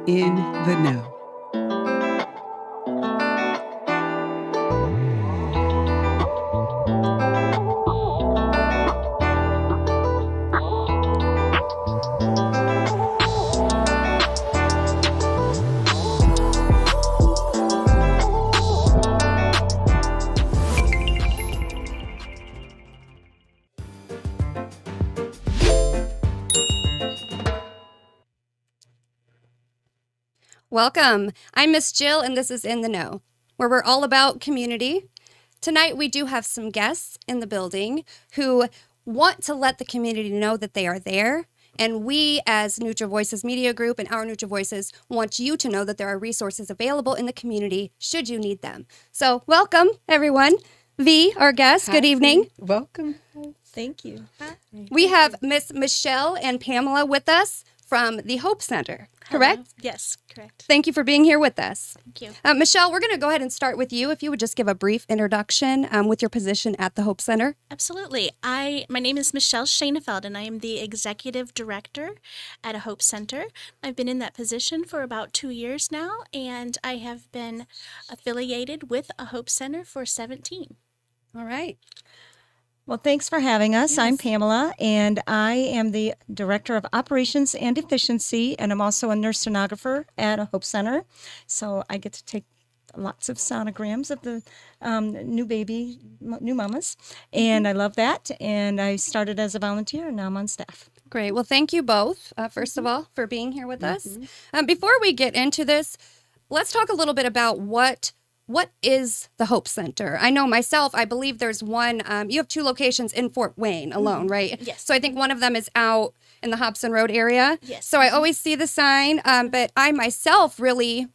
In the Know. Welcome. I'm Miss Jill, and this is In the Know, where we're all about community. Tonight, we do have some guests in the building who want to let the community know that they are there. And we, as Neutral Voices Media Group and our Neutral Voices, want you to know that there are resources available in the community should you need them. So welcome, everyone. V, our guest, good evening. Welcome. Thank you. Hi. We have Miss Michelle and Pamela with us from the Hope Center, correct? Hello. Yes, correct. Thank you for being here with us. Thank you. Michelle, we're going to go ahead and start with you. If you would just give a brief introduction with your position at the Hope Center. Absolutely. My name is Michelle Schoenefeld, and I am the Executive Director at a Hope Center. I've been in that position for about 2 years now, and I have been affiliated with a Hope Center for 17. All right. Well, thanks for having us. Yes. I'm Pamela, and I am the Director of Operations and Efficiency, and I'm also a nurse sonographer at a Hope Center. So I get to take lots of sonograms of the new mamas, and I love that. And I started as a volunteer, and now I'm on staff. Great. Well, thank you both, first of all, for being here with us. Before we get into this, let's talk a little bit about what is the Hope Center? I know myself, I believe there's one, you have 2 locations in Fort Wayne alone, right? Yes. So I think one of them is out in the Hobson Road area. Yes. So I always see the sign, but I myself really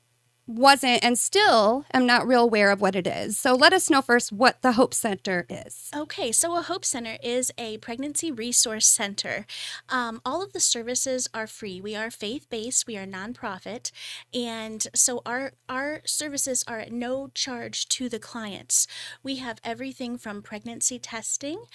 wasn't and still am not real aware of what it is. So let us know first what the Hope Center is. Okay, so a Hope Center is a pregnancy resource center. All of the services are free. We are faith-based, we are nonprofit, and so our services are at no charge to the clients. We have everything from pregnancy testing,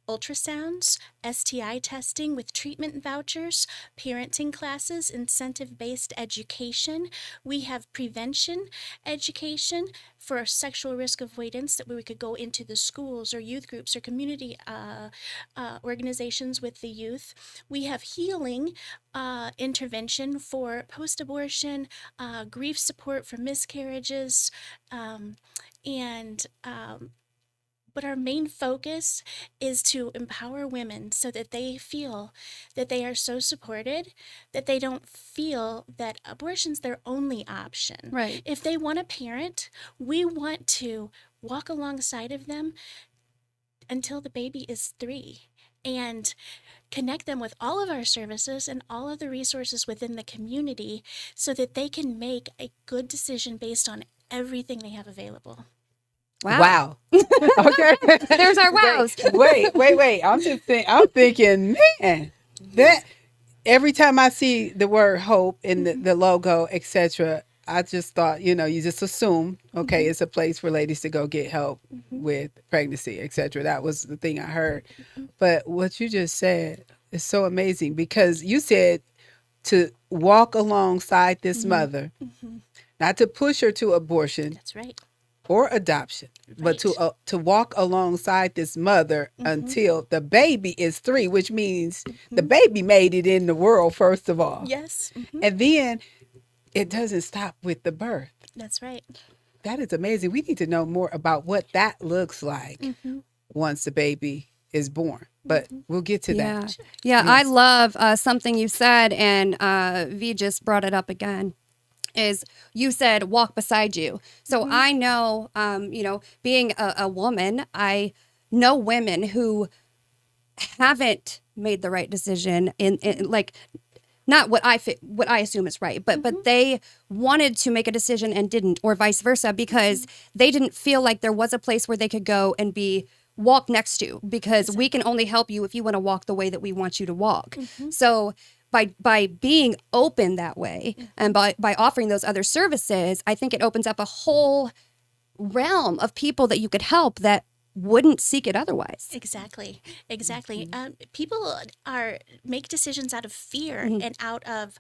ultrasounds, STI testing with treatment vouchers, parenting classes, incentive-based education. We have prevention education for sexual risk avoidance that we could go into the schools or youth groups or community organizations with the youth. We have healing intervention for post-abortion, grief support for miscarriages, but our main focus is to empower women so that they feel that they are so supported, that they don't feel that abortion's their only option. Right. If they want a parent, we want to walk alongside of them until the baby is 3 and connect them with all of our services and all of the resources within the community so that they can make a good decision based on everything they have available. Wow. Okay. There's our wows. Wait. I'm thinking, man, that every time I see the word hope in the logo, etc., I just thought, you just assume, okay, it's a place for ladies to go get help with pregnancy, etc. That was the thing I heard. But what you just said is so amazing because you said to walk alongside this mother, not to push her to abortion. That's right. Or adoption, but to walk alongside this mother until the baby is 3, which means the baby made it in the world, first of all. Yes. And then it doesn't stop with the birth. That's right. That is amazing. We need to know more about what that looks like once the baby is born. But we'll get to that. Yeah, Yes. I love something you said, and V just brought it up again. Is you said walk beside you. So I know, being a woman, I know women who haven't made the right decision in like not what I assume is right, but they wanted to make a decision and didn't, or vice versa, because they didn't feel like there was a place where they could go and be walked next to, because we can only help you if you want to walk the way that we want you to walk. So by being open that way and by offering those other services, I think it opens up a whole realm of people that you could help that wouldn't seek it otherwise. Exactly. Exactly. People are make decisions out of fear and out of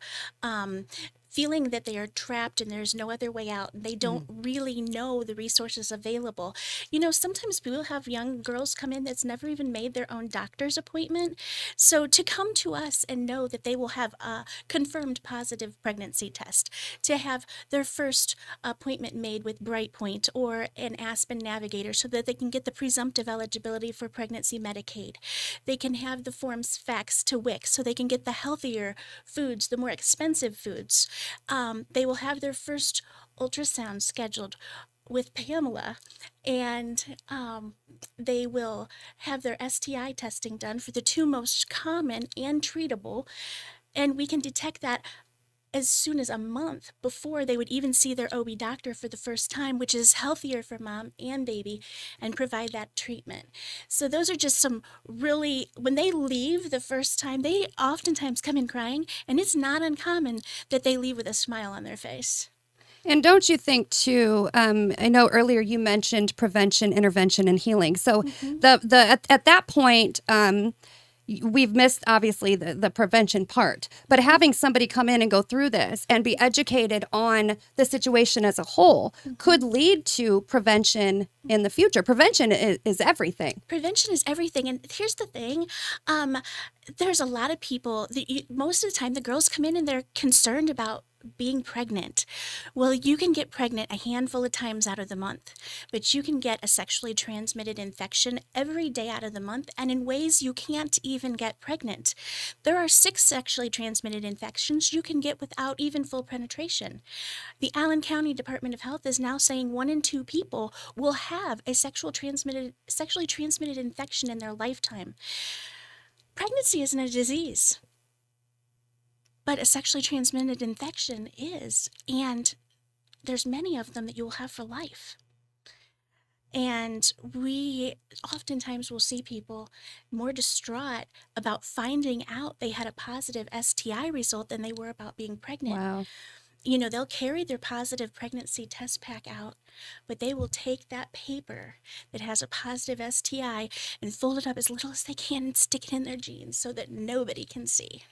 feeling that they are trapped and there's no other way out. They don't really know the resources available. You know, sometimes people have young girls come in that's never even made their own doctor's appointment. So to come to us and know that they will have a confirmed positive pregnancy test, to have their first appointment made with Brightpoint or an Aspen Navigator so that they can get the presumptive eligibility for pregnancy Medicaid. They can have the forms faxed to WIC so they can get the healthier foods, the more expensive foods. They will have their first ultrasound scheduled with Pamela, and they will have their STI testing done for the two most common and treatable, and we can detect that as soon as a month before they would even see their OB doctor for the first time, which is healthier for mom and baby, and provide that treatment. So those are just some really, when they leave the first time, they oftentimes come in crying, and it's not uncommon that they leave with a smile on their face. And don't you think too? I know earlier you mentioned prevention, intervention, and healing. So at that point, we've missed obviously the prevention part. But having somebody come in and go through this and be educated on the situation as a whole could lead to prevention in the future. Prevention is everything. Prevention is everything. And here's the thing. There's a lot of people that most of the time the girls come in and they're concerned about being pregnant. Well, you can get pregnant a handful of times out of the month, but you can get a sexually transmitted infection every day out of the month and in ways you can't even get pregnant. There are 6 sexually transmitted infections you can get without even full penetration. The Allen County Department of Health is now saying 1 in 2 people will have a sexually transmitted infection in their lifetime. Pregnancy isn't a disease, but a sexually transmitted infection is, and there's many of them that you will have for life. And we oftentimes will see people more distraught about finding out they had a positive STI result than they were about being pregnant. Wow. You know, they'll carry their positive pregnancy test pack out, but they will take that paper that has a positive STI and fold it up as little as they can and stick it in their jeans so that nobody can see.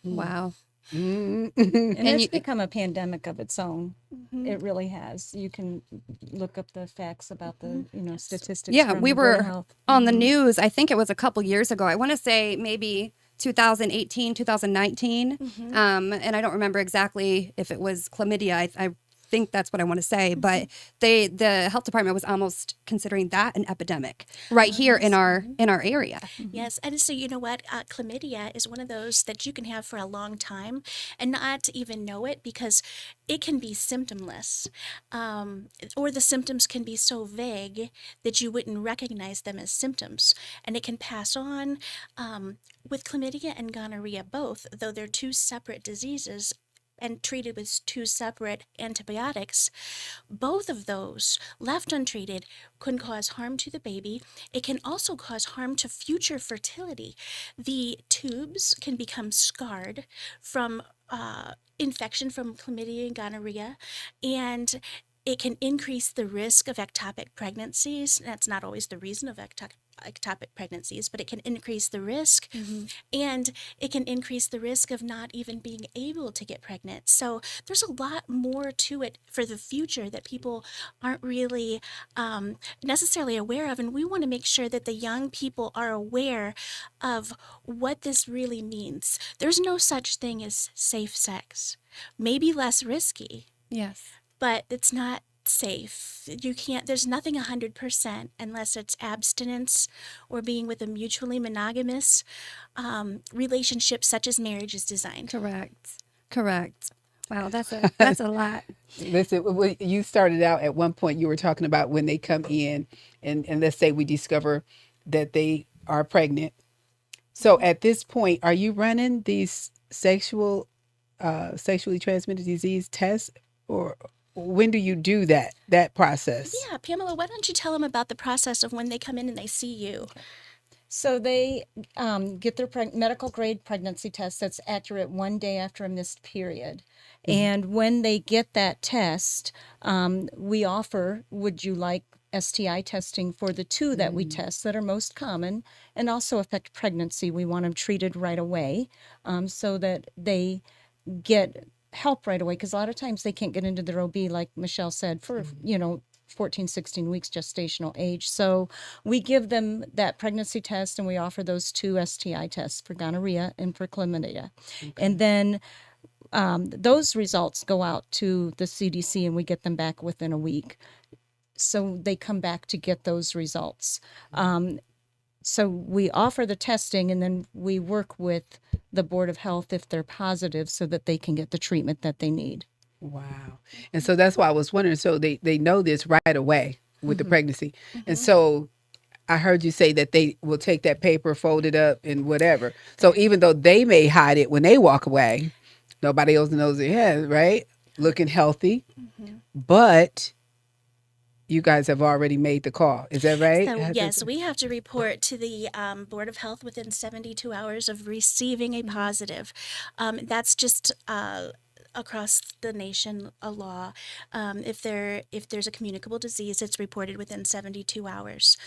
Wow. And And it's you- become a pandemic of its own. It really has. You can look up the facts about the, statistics. Yeah, from we the Board of were Health. on the news, I think it was a couple years ago. I want to say maybe 2018, 2019. And I don't remember exactly if it was chlamydia. I think that's what I want to say. But the health department was almost considering that an epidemic right here in our area. Yes, and so you know what? Chlamydia is one of those that you can have for a long time and not even know it because it can be symptomless, or the symptoms can be so vague that you wouldn't recognize them as symptoms, and it can pass on. With chlamydia and gonorrhea both, though they're 2 separate diseases and treated with 2 separate antibiotics, both of those, left untreated, can cause harm to the baby. It can also cause harm to future fertility. The tubes can become scarred from infection from chlamydia and gonorrhea, and it can increase the risk of ectopic pregnancies. That's not always the reason of ectopic pregnancies, but it can increase the risk, and it can increase the risk of not even being able to get pregnant. So there's a lot more to it for the future that people aren't really necessarily aware of, and we want to make sure that the young people are aware of what this really means. There's no such thing as safe sex. Maybe less risky, Yes. but it's not safe. You can't, there's nothing 100% unless it's abstinence or being with a mutually monogamous relationship such as marriage is designed. Correct. Wow, that's a lot. Listen, you started out at one point, you were talking about when they come in and let's say we discover that they are pregnant. So at this point, are you running these sexually transmitted disease tests, or when do you do that process? Yeah, Pamela, why don't you tell them about the process of when they come in and they see you? So they get their medical grade pregnancy test that's accurate 1 day after a missed period. And when they get that test, we offer, would you like STI testing for the two that we test that are most common and also affect pregnancy. We want them treated right away, so that they get help right away, because a lot of times they can't get into their OB, like Michelle said, for 14, 16 weeks gestational age. So we give them that pregnancy test and we offer those two STI tests for gonorrhea and for chlamydia. And then those results go out to the CDC and we get them back within a week. So they come back to get those results. So we offer the testing and then we work with the Board of Health if they're positive so that they can get the treatment that they need. Wow. And so that's why I was wondering. So they know this right away with the pregnancy. And so I heard you say that they will take that paper, fold it up, and whatever. So even though they may hide it when they walk away, nobody else knows it has, right? Looking healthy. But you guys have already made the call. Is that right? So, yes, we have to report to the Board of Health within 72 hours of receiving a positive. That's just across the nation a law. If there's a communicable disease, it's reported within 72 hours.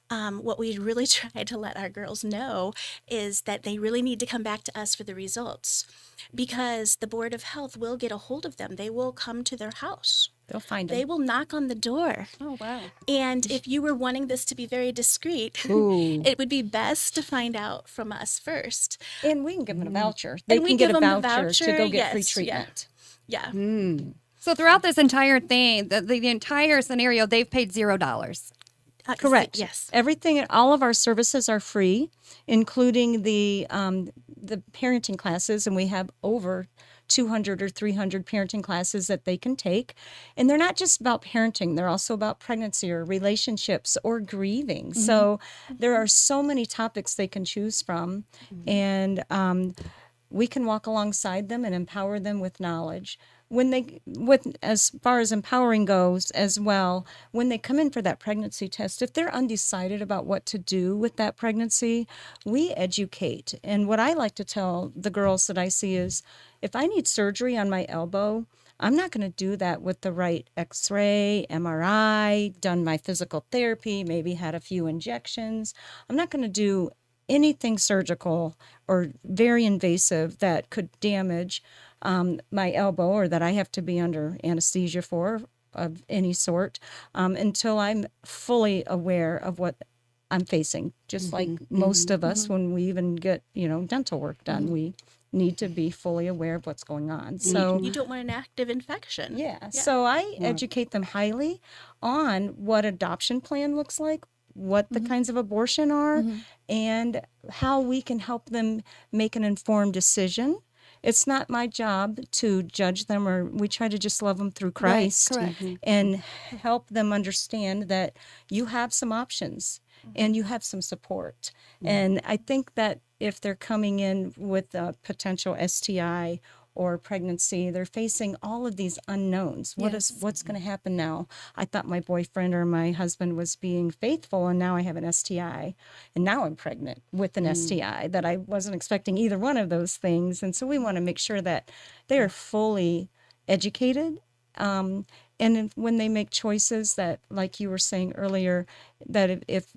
What we really try to let our girls know is that they really need to come back to us for the results, because the Board of Health will get a hold of them. They will come to their house. They'll find They them. will knock on the door. Oh, wow. And if you were wanting this to be very discreet, Ooh. it would be best to find out from us first. And we can give them a voucher. They And we can get give a them a voucher to go voucher, get free yes, yeah. treatment. Yeah. So throughout this entire thing, the entire scenario, they've paid $0. Correct. Yes. Everything, all of our services are free, including the parenting classes, and we have over 200 or 300 parenting classes that they can take. And they're not just about parenting, they're also about pregnancy or relationships or grieving. So there are so many topics they can choose from. And we can walk alongside them and empower them with knowledge. When they, with as far as empowering goes as well, when they come in for that pregnancy test, if they're undecided about what to do with that pregnancy, we educate. And what I like to tell the girls that I see is, if I need surgery on my elbow, I'm not going to do that with the right x-ray, MRI, done my physical therapy, maybe had a few injections. I'm not going to do anything surgical or very invasive that could damage my elbow, or that I have to be under anesthesia for, of any sort, until I'm fully aware of what I'm facing. Just like most of us, when we even get, dental work done, we need to be fully aware of what's going on. So You don't want an active infection. yeah. So I educate them highly on what adoption plan looks like, what the kinds of abortion are, and how we can help them make an informed decision. It's not my job to judge them, or we try to just love them through Christ, correct. and help them understand that you have some options and you have some support. And I think that if they're coming in with a potential STI or pregnancy, they're facing all of these unknowns. What's going to happen now? I thought my boyfriend or my husband was being faithful, and now I have an STI, and now I'm pregnant with an STI that I wasn't expecting either one of those things. And so we want to make sure that they are fully educated. When they make choices that, like you were saying earlier, that if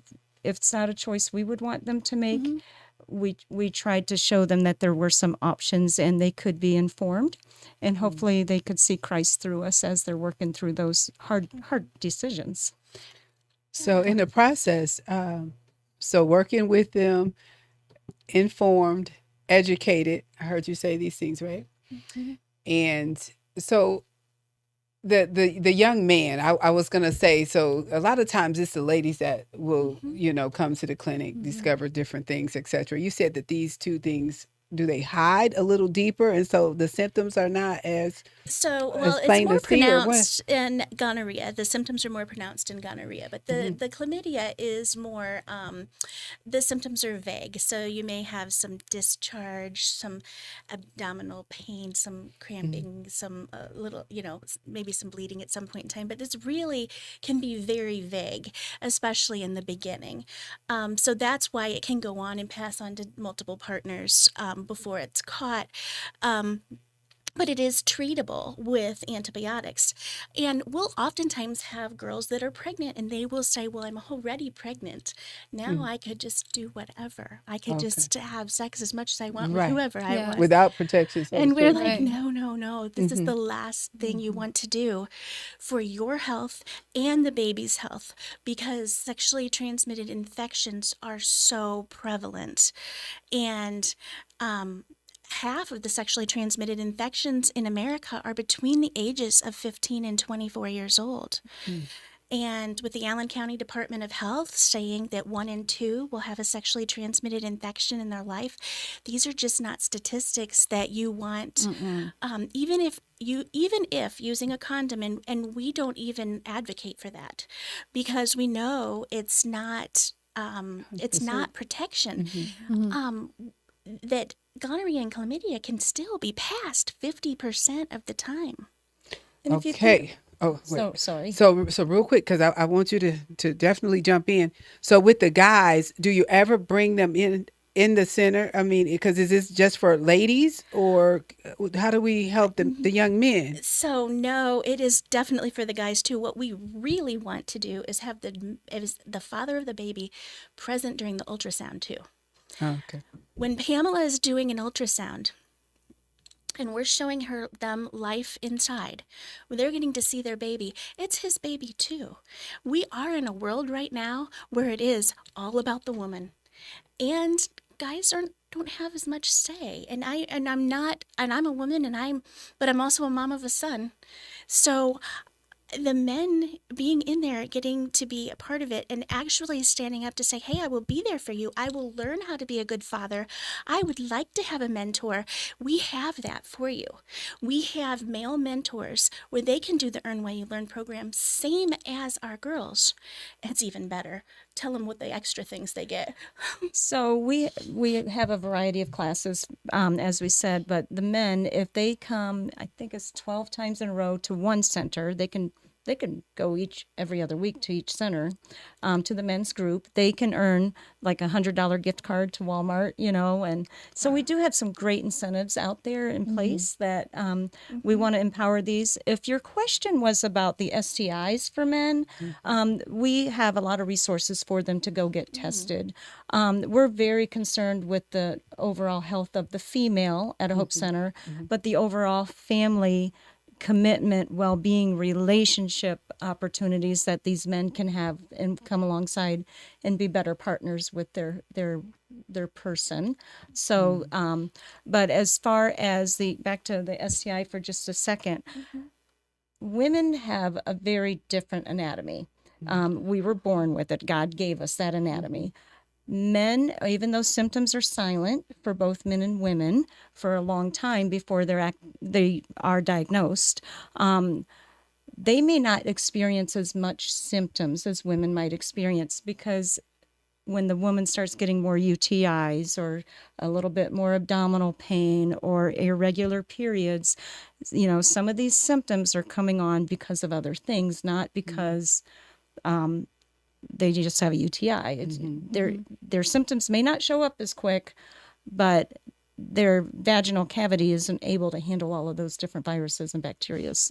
it's not a choice we would want them to make, we tried to show them that there were some options and they could be informed, and hopefully they could see Christ through us as they're working through those hard decisions. So in the process, so working with them, informed, educated. I heard you say these things, right? And so the young man, I was gonna say, so a lot of times it's the ladies that will come to the clinic, discover different things, etc. You said that these two things, do they hide a little deeper, and so the symptoms are not as It's plain more to see, or what? pronounced in gonorrhea. The symptoms are more pronounced in gonorrhea, but the chlamydia is more, the symptoms are vague. So you may have some discharge, some abdominal pain, some cramping, some little, maybe some bleeding at some point in time, but this really can be very vague, especially in the beginning. So that's why it can go on and pass on to multiple partners before it's caught. but it is treatable with antibiotics. And we'll oftentimes have girls that are pregnant and they will say, well, I'm already pregnant. Now I could just do whatever. I could Okay. just have sex as much as I want with Right. whoever I Yeah. want. Without protection, so to And we're speak. like, Right. no, no, no. This is the last thing you want to do for your health and the baby's health, because sexually transmitted infections are so prevalent. And half of the sexually transmitted infections in America are between the ages of 15 and 24 years old. And with the Allen County Department of Health saying that 1 in 2 will have a sexually transmitted infection in their life, these are just not statistics that you want. Even if using a condom, and we don't even advocate for that, because we know it's not protection. That gonorrhea and chlamydia can still be passed 50% of the time. And if you Okay. think, Oh, wait. so sorry. So real quick, because I want you to definitely jump in. So with the guys, do you ever bring them in the center? I mean, because is this just for ladies, or how do we help the young men? So no, it is definitely for the guys too. What we really want to do is have the father of the baby present during the ultrasound too. Okay. When Pamela is doing an ultrasound and we're showing them life inside, when they're getting to see their baby, it's his baby too. We are in a world right now where it is all about the woman, and guys don't have as much say. And I'm a woman, but I'm also a mom of a son. So the men being in there, getting to be a part of it and actually standing up to say, hey, I will be there for you. I will learn how to be a good father. I would like to have a mentor. We have that for you. We have male mentors where they can do the Earn While You Learn program, same as our girls. It's even better. Tell them what the extra things they get. So we have a variety of classes, as we said, but the men, if they come, I think it's 12 times in a row to one center, they can go every other week to each center, to the men's group. They can earn like $100 gift card to Walmart, and so we do have some great incentives out there in place that we want to empower these. If your question was about the STIs for men, we have a lot of resources for them to go get tested. We're very concerned with the overall health of the female at a Hope Center, but the overall family commitment, well-being, relationship opportunities that these men can have and come alongside and be better partners with their person. So, but as far as back to the STI for just a second, women have a very different anatomy. We were born with it. God gave us that anatomy. Men, even though symptoms are silent for both men and women for a long time before they are diagnosed, they may not experience as much symptoms as women might experience, because when the woman starts getting more UTIs or a little bit more abdominal pain or irregular periods, some of these symptoms are coming on because of other things, not because they just have a UTI. Their symptoms may not show up as quick, but their vaginal cavity isn't able to handle all of those different viruses and bacteria. So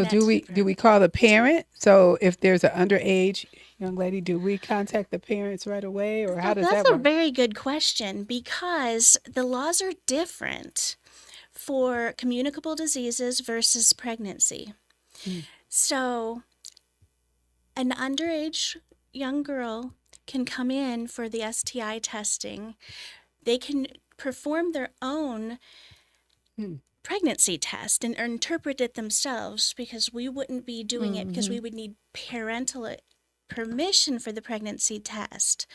do we call the parent? So if there's an underage young lady, do we contact the parents right away, or how does that That's a work? very good question, because the laws are different for communicable diseases versus pregnancy. So an underage young girl can come in for the STI testing. They can perform their own pregnancy test and interpret it themselves, because we wouldn't be doing it, because we would need parental permission for the pregnancy test.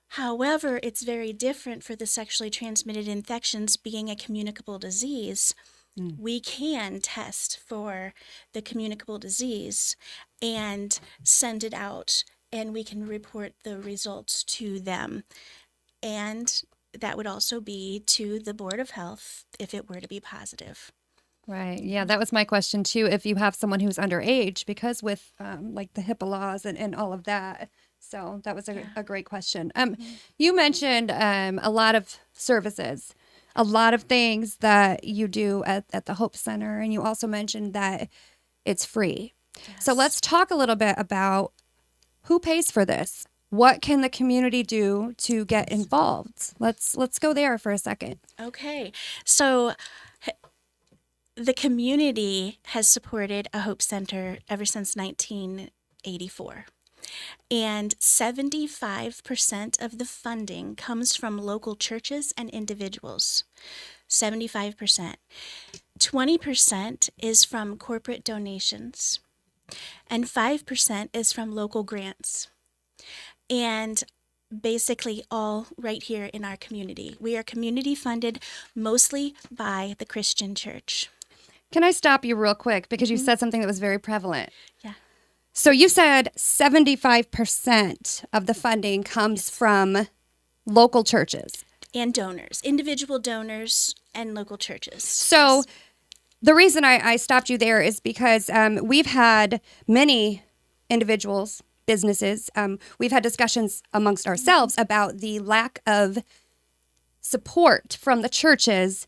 However, it's very different for the sexually transmitted infections being a communicable disease. We can test for the communicable disease and send it out, and we can report the results to them. And that would also be to the Board of Health if it were to be positive. Right. Yeah, that was my question too. If you have someone who's underage, because with like the HIPAA laws and all of that. So that was a great question. You mentioned a lot of services. a lot of things that you do at the Hope Center, and you also mentioned that it's free. So let's talk a little bit about who pays for this. What can the community do to get involved? Let's go there for a second. Okay. So the community has supported a Hope Center ever since 1984. And 75% of the funding comes from local churches and individuals. 75%. 20% is from corporate donations, and 5% is from local grants. And basically all right here in our community. We are community funded mostly by the Christian church. Can I stop you real quick because you said something that was very prevalent? Yeah. So you said 75% of the funding comes from local churches. And donors, individual donors and local churches. So the reason I stopped you there is because we've had many individuals, businesses, we've had discussions amongst ourselves about the lack of support from the churches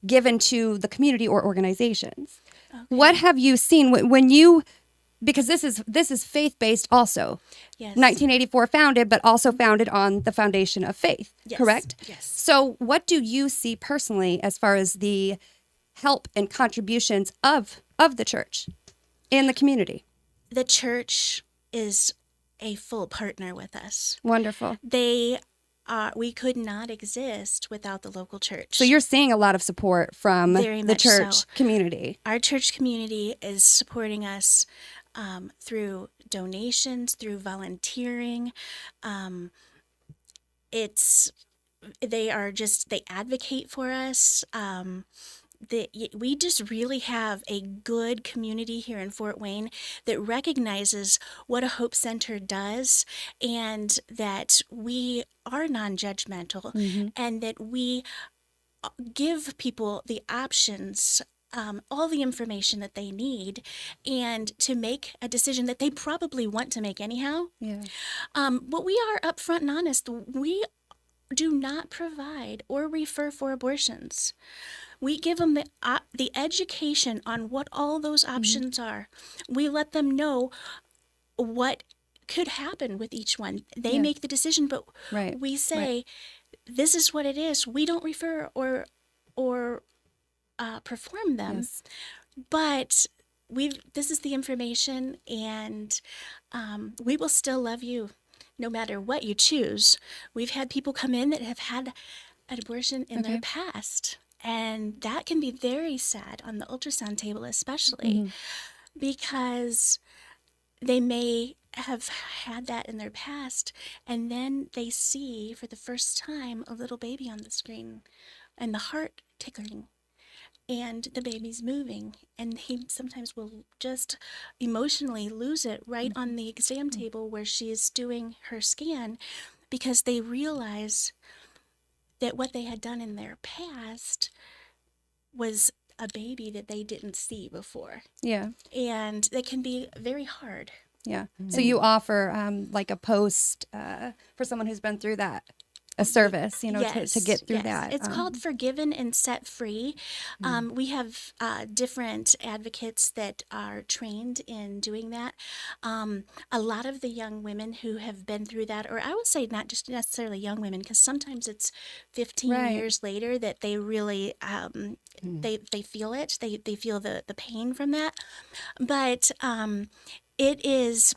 given to the community or organizations. Okay. What have you seen when you, because this is faith-based also. Yes. 1984 founded, but also founded on the foundation of faith, Yes. correct? Yes. So what do you see personally as far as the help and contributions of the church and the community? The church is a full partner with us. Wonderful. We could not exist without the local church. So you're seeing a lot of support from Very the much church so. Community. Our church community is supporting us through donations, through volunteering. They advocate for us. We just really have a good community here in Fort Wayne that recognizes what a Hope Center does, and that we are non-judgmental, and that we give people the options, all the information that they need, and to make a decision that they probably want to make anyhow. Yeah. But we are upfront and honest. We do not provide or refer for abortions. We give them the education on what all those options are. We let them know what could happen with each one. They make the decision, but we say, this is what it is. We don't refer or perform them, but this is the information, and we will still love you no matter what you choose. We've had people come in that have had an abortion in their past, and that can be very sad on the ultrasound table, especially because they may have had that in their past, and then they see for the first time a little baby on the screen and the heart tickling and the baby's moving, and he sometimes will just emotionally lose it right on the exam table where she is doing her scan, because they realize that what they had done in their past was a baby that they didn't see before. Yeah. And that can be very hard. Yeah. So you offer like a post for someone who's been through that, a service, to get through that. It's called Forgiven and Set Free. We have different advocates that are trained in doing that. A lot of the young women who have been through that, or I would say not just necessarily young women, because sometimes it's 15 years later that they really, they feel it. They feel the pain from that. But it is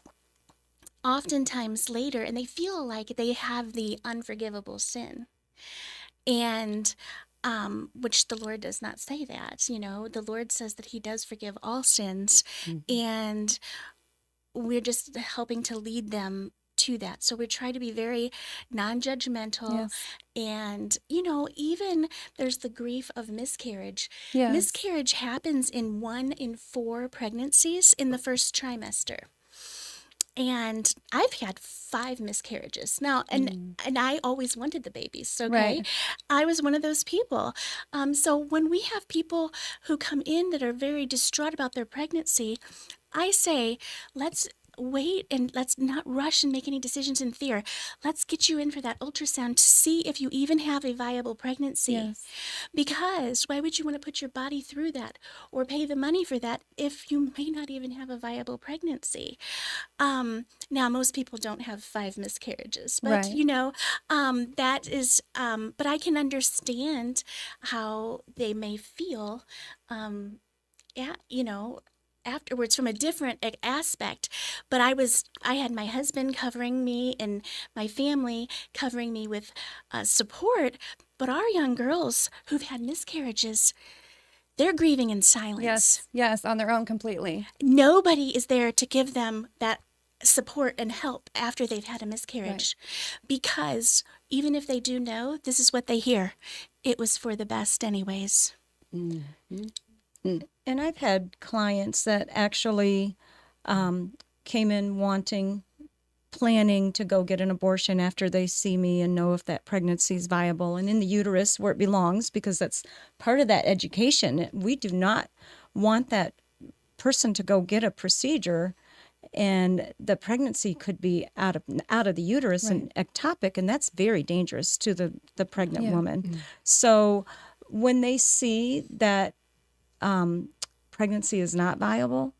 oftentimes later, and they feel like they have the unforgivable sin, and which the Lord does not say that. The Lord says that He does forgive all sins, and we're just helping to lead them to that. So we try to be very non-judgmental, and even there's the grief of miscarriage. Miscarriage happens in 1 in 4 pregnancies in the first trimester. And I've had 5 miscarriages now, and I always wanted the babies. Okay, I was one of those people. So when we have people who come in that are very distraught about their pregnancy, I say, let's wait and let's not rush and make any decisions in fear. Let's get you in for that ultrasound to see if you even have a viable pregnancy. Yes. Because why would you want to put your body through that or pay the money for that if you may not even have a viable pregnancy? Now, most people don't have 5 miscarriages, but Right. that is, but I can understand how they may feel, yeah, afterwards from a different aspect. But I had my husband covering me and my family covering me with support. But our young girls who've had miscarriages, they're grieving in silence. Yes. Yes. On their own completely. Nobody is there to give them that support and help after they've had a miscarriage. Because even if they do know, this is what they hear. It was for the best anyways. And I've had clients that actually came in planning to go get an abortion after they see me and know if that pregnancy is viable and in the uterus where it belongs, because that's part of that education. We do not want that person to go get a procedure and the pregnancy could be out of the uterus and ectopic, and that's very dangerous to the pregnant woman. So when they see that pregnancy is not viable,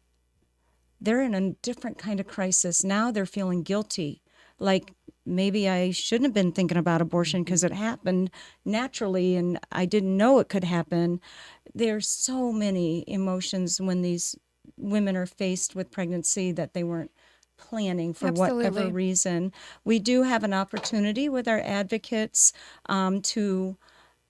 they're in a different kind of crisis. Now they're feeling guilty, like maybe I shouldn't have been thinking about abortion because it happened naturally and I didn't know it could happen. There's so many emotions when these women are faced with pregnancy that they weren't planning for whatever Absolutely. reason. We do have an opportunity with our advocates to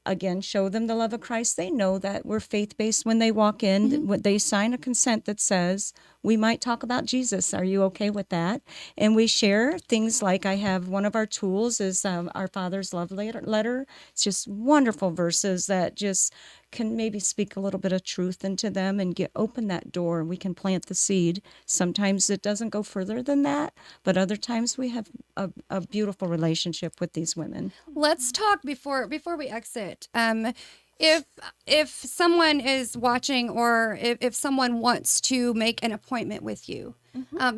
again, show them the love of Christ. They know that we're faith-based when they walk in. When they sign a consent that says, we might talk about Jesus. Are you okay with that? And we share things like I have one of our tools is our Father's Love Letter. It's just wonderful verses that just can maybe speak a little bit of truth into them and open that door, and we can plant the seed. Sometimes it doesn't go further than that, but other times we have a beautiful relationship with these women. Let's talk before we exit. If someone is watching, or if someone wants to make an appointment with you,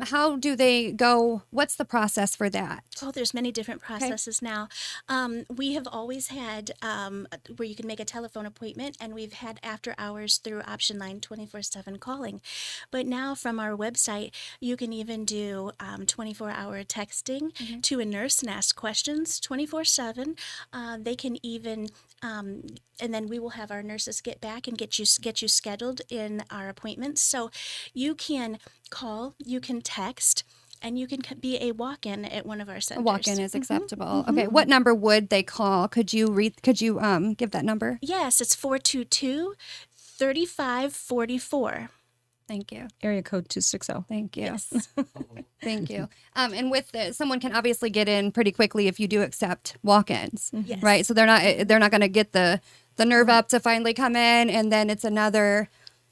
how do they go? What's the process for that? Oh, there's many different processes now. We have always had where you can make a telephone appointment, and we've had after hours through option line 24/7 calling. But now from our website, you can even do 24-hour texting to a nurse and ask questions 24/7. They can even and then we will have our nurses get back and get you scheduled in our appointments. So you can call, you can text, and you can be a walk-in at one of our centers. A walk-in is acceptable. Okay, what number would they call? Could you give that number? Yes, it's 422-3544. Thank you. Area code 260. Thank you. Yes. Thank you. And with this, someone can obviously get in pretty quickly if you do accept walk-ins, Yes. right? So they're not going to get the nerve up to finally come in, and then it's another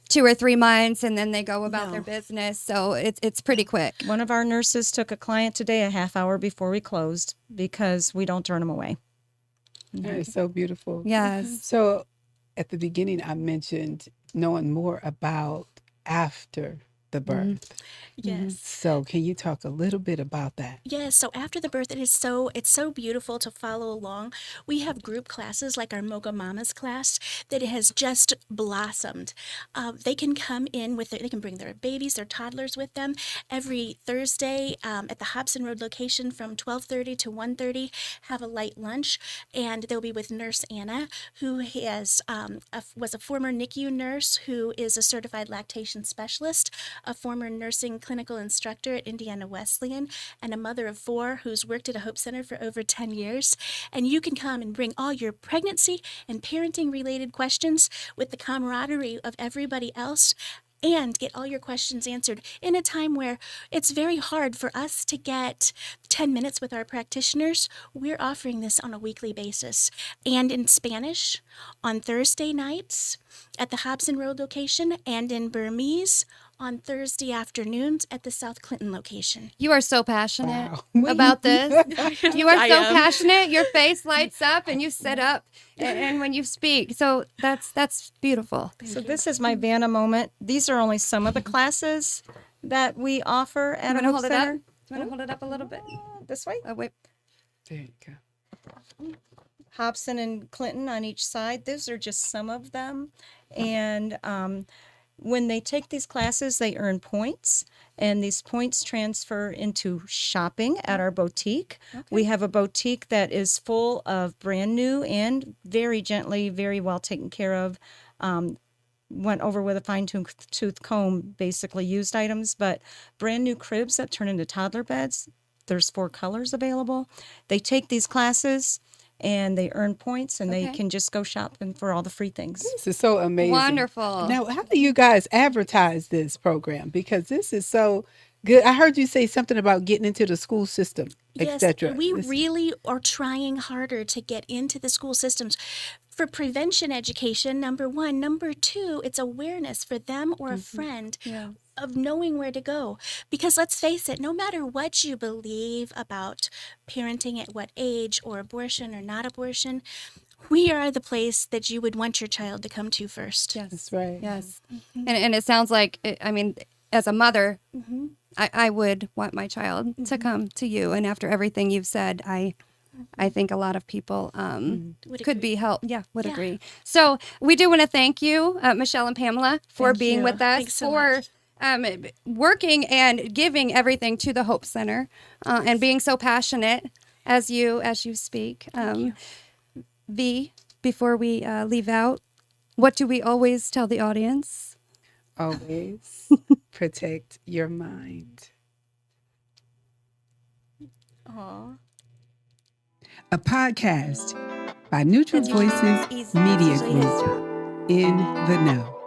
2 or 3 months, and then they go about their business. So it's pretty quick. One of our nurses took a client today a half hour before we closed because we don't turn them away. That is so beautiful. Yes. So at the beginning, I mentioned knowing more about after the birth. Yes. So can you talk a little bit about that? Yes, so after the birth, it's so beautiful to follow along. We have group classes like our Mocha Mamas class that has just blossomed. They can come in they can bring their babies, their toddlers with them every Thursday at the Hobson Road location from 12:30 to 1:30. Have a light lunch, and they'll be with Nurse Anna, who was a former NICU nurse who is a certified lactation specialist, a former nursing clinical instructor at Indiana Wesleyan, and a mother of 4 who's worked at a Hope Center for over 10 years. And you can come and bring all your pregnancy and parenting related questions with the camaraderie of everybody else, and get all your questions answered in a time where it's very hard for us to get 10 minutes with our practitioners. We're offering this on a weekly basis and in Spanish on Thursday nights at the Hobson Road location, and in Burmese on Thursday afternoons at the South Clinton location. You are so passionate Wow. about this. You are I so am. passionate. Your face lights up, and you sit up, and when you speak, so that's beautiful. So this is my Vanna moment. These are only some of the classes. that we offer at You our want to Hope hold it up? Center. You want to hold it up a little bit? This way. Oh, wait. There you go. Hobson and Clinton on each side. Those are just some of them. And when they take these classes, they earn points, and these points transfer into shopping at our boutique. We have a boutique that is full of brand new and very gently, very well taken care of. Went over with a fine-tooth comb, basically used items, but brand new cribs that turn into toddler beds. There's 4 colors available. They take these classes and they earn points, and they Okay. can just go shopping for all the free things. This is so amazing. Wonderful. Now, how do you guys advertise this program? Because this is so good. I heard you say something about getting into the school system, Yes, etc. we really are trying harder to get into the school systems for prevention education, number 1. Number 2, it's awareness for them or a friend of knowing where to go. Because let's face it, no matter what you believe about parenting at what age or abortion or not abortion, we are the place that you would want your child to come to first. Yes. That's right. Yes. And it sounds like, I mean, as a mother, I would want my child to come to you. And after everything you've said, I think a lot of people could be helped. Yeah, would agree. So we do want to thank you, Michelle and Pamela, for Thank being you. with us, Thanks so for working and giving everything to the Hope Center, and being so passionate as you speak. V, before we leave out, what do we always tell the audience? Always protect your mind. Aw. A podcast by Neutral Voices Easy. Media Easy. Group. In the know.